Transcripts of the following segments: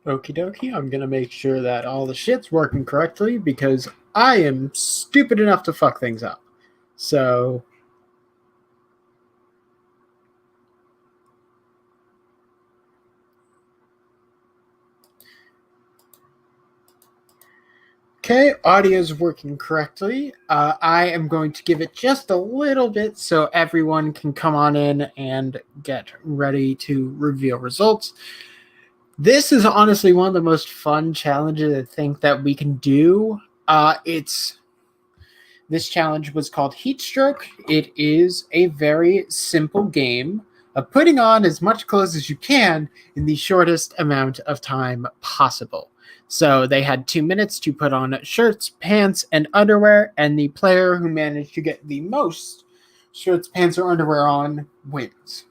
Okie dokie, I'm gonna make sure that all the shit's working correctly because I am stupid enough to fuck things up. So, okay, audio's working correctly. I am going to give it just a little bit so everyone can come on in and get ready to reveal results. This is honestly one of the most fun challenges I think that we can do. This challenge was called Heat Stroke. It is a very simple game of putting on as much clothes as you can in the shortest amount of time possible. So they had 2 minutes to put on shirts, pants, and underwear, and the player who managed to get the most shirts, pants, or underwear on wins.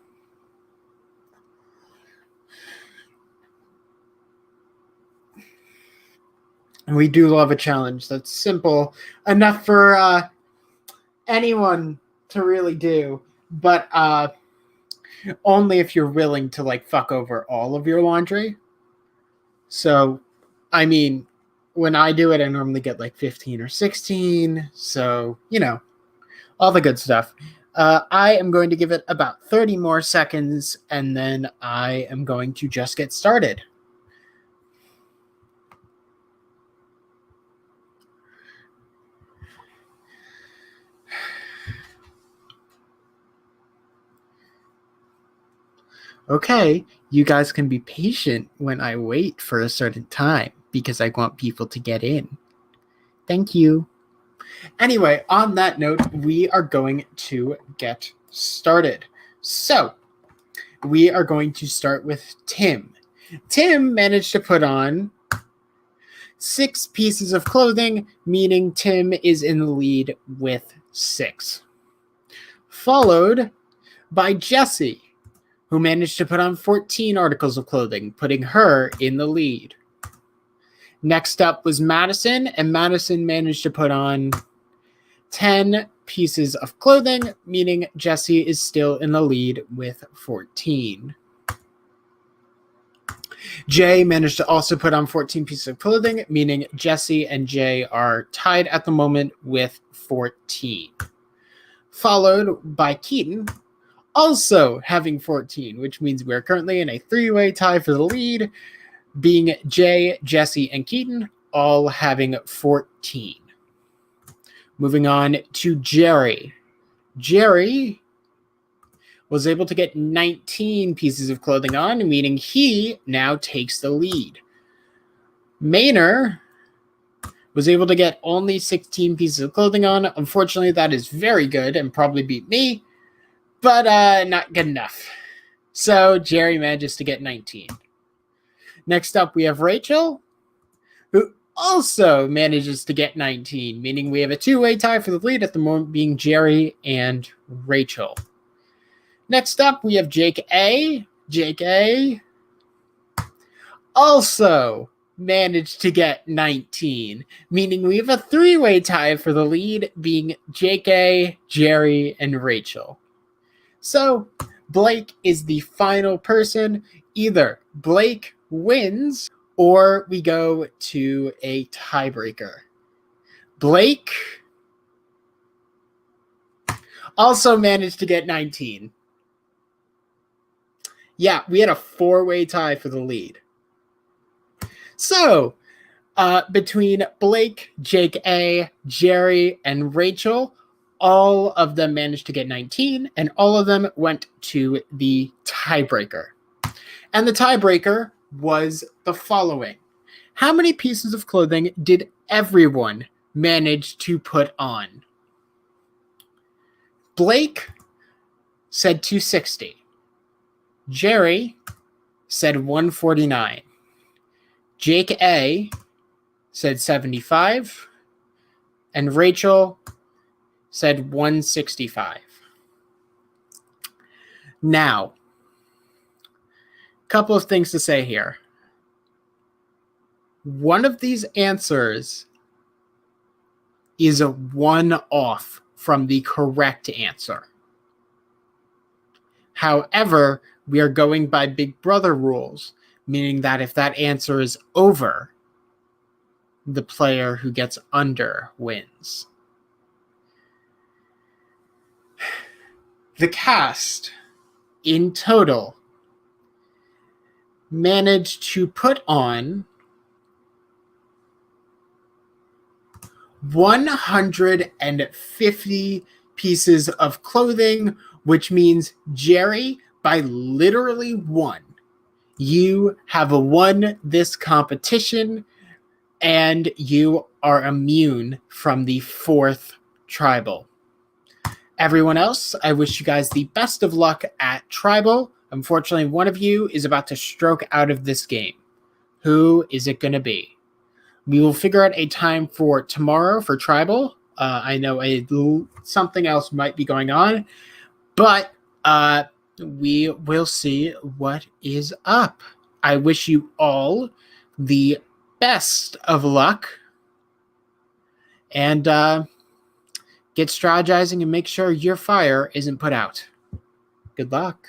And we do love a challenge that's simple enough for anyone to really do, but only if you're willing to like fuck over all of your laundry. So, I mean, when I do it, I normally get like 15 or 16. So, all the good stuff. I am going to give it about 30 more seconds, and then I am going to just get started. Okay, you guys can be patient when I wait for a certain time because I want people to get in. Thank you. Anyway, on that note, we are going to get started. So, we are going to start with Tim. Tim managed to put on 6 pieces of clothing, meaning Tim is in the lead with 6. Followed by Jessie, who managed to put on 14 articles of clothing, putting her in the lead. Next up was Madison, and Madison managed to put on 10 pieces of clothing, meaning Jessie is still in the lead with 14. Jay managed to also put on 14 pieces of clothing, meaning Jessie and Jay are tied at the moment with 14. Followed by Keaton, also having 14, which means we're currently in a 3-way tie for the lead, being Jay, Jessie, and Keaton, all having 14. Moving on to Jerry. Jerry was able to get 19 pieces of clothing on, meaning he now takes the lead. Maynard was able to get only 16 pieces of clothing on. Unfortunately, that is very good and probably beat me, but not good enough. So Jerry manages to get 19. Next up, we have Rachael, who also manages to get 19, meaning we have a 2-way tie for the lead at the moment, being Jerry and Rachael. Next up, we have Jake A. Jake A. also managed to get 19, meaning we have a 3-way tie for the lead, being Jake A., Jerry, and Rachael. So, Blake is the final person. Either Blake wins or we go to a tiebreaker. Blake also managed to get 19. Yeah, we had a 4-way tie for the lead. So, between Blake, Jake A., Jerry, and Rachael, all of them managed to get 19, and all of them went to the tiebreaker. And the tiebreaker was the following. How many pieces of clothing did everyone manage to put on? Blake said 260. Jerry said 149. Jake A. said 75. And Rachael said 165. Now, a couple of things to say here. One of these answers is a 1 off from the correct answer. However, we are going by Big Brother rules, meaning that if that answer is over, the player who gets under wins. The cast in total managed to put on 150 pieces of clothing, which means, Jerry, by literally one, you have won this competition and you are immune from the fourth tribal. Everyone else, I wish you guys the best of luck at tribal. Unfortunately, one of you is about to stroke out of this game. Who is it going to be? We will figure out a time for tomorrow for tribal. I know something else might be going on, but we will see what is up. I wish you all the best of luck, and get strategizing and make sure your fire isn't put out. Good luck.